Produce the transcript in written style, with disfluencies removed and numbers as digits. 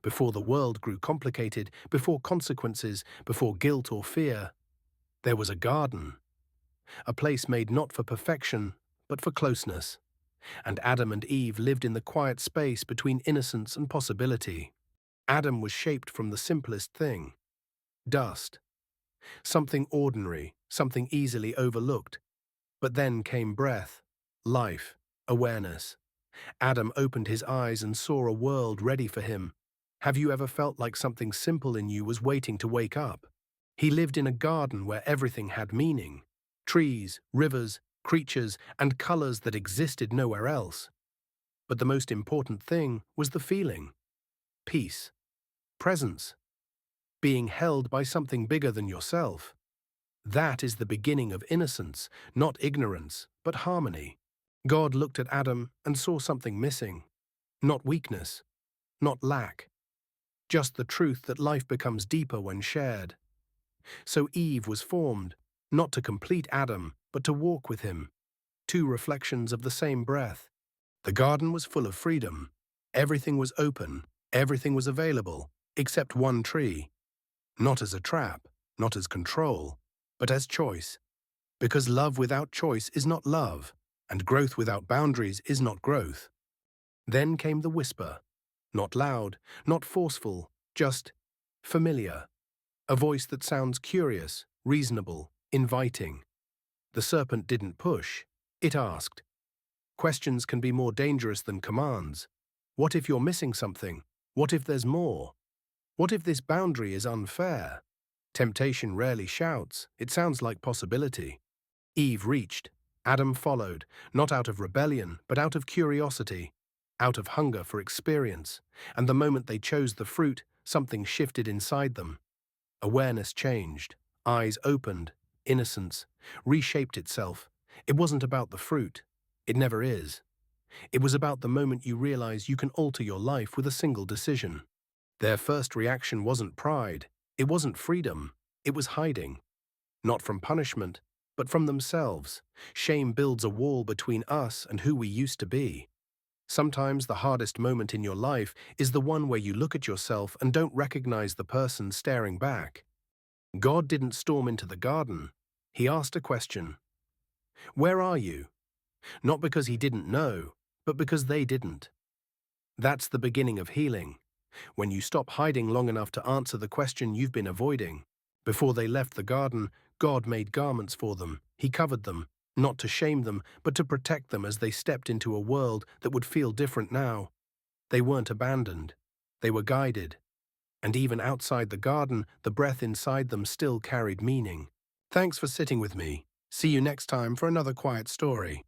before the world grew complicated, before consequences, before guilt or fear. There was a garden, a place made not for perfection, but for closeness. And Adam and Eve lived in the quiet space between innocence and possibility. Adam was shaped from the simplest thing: dust. Something ordinary, something easily overlooked. But then came breath, life, awareness. Adam opened his eyes and saw a world ready for him. Have you ever felt like something simple in you was waiting to wake up? He lived in a garden where everything had meaning: trees, rivers, creatures, and colors that existed nowhere else. But the most important thing was the feeling: peace, presence, being held by something bigger than yourself. That is the beginning of innocence, not ignorance, but harmony. God looked at Adam and saw something missing. Not weakness, not lack, just the truth that life becomes deeper when shared. So Eve was formed, not to complete Adam, but to walk with him. Two reflections of the same breath. The garden was full of freedom. Everything was open, everything was available, except one tree. Not as a trap, not as control, but as choice. Because love without choice is not love, and growth without boundaries is not growth. Then came the whisper. Not loud, not forceful, just familiar. A voice that sounds curious, reasonable, inviting. The serpent didn't push, it asked. Questions can be more dangerous than commands. What if you're missing something? What if there's more? What if this boundary is unfair? Temptation rarely shouts, it sounds like possibility. Eve reached. Adam followed, not out of rebellion, but out of curiosity, out of hunger for experience. And the moment they chose the fruit, something shifted inside them. Awareness changed, eyes opened, innocence reshaped itself. It wasn't about the fruit. It never is. It was about the moment you realize you can alter your life with a single decision. Their first reaction wasn't pride. It wasn't freedom. It was hiding. Not from punishment, but from themselves. Shame builds a wall between us and who we used to be. Sometimes the hardest moment in your life is the one where you look at yourself and don't recognize the person staring back. God didn't storm into the garden. He asked a question. Where are you? Not because he didn't know, but because they didn't. That's the beginning of healing. When you stop hiding long enough to answer the question you've been avoiding. Before they left the garden, God made garments for them. He covered them, not to shame them, but to protect them as they stepped into a world that would feel different now. They weren't abandoned. They were guided. And even outside the garden, the breath inside them still carried meaning. Thanks for sitting with me. See you next time for another quiet story.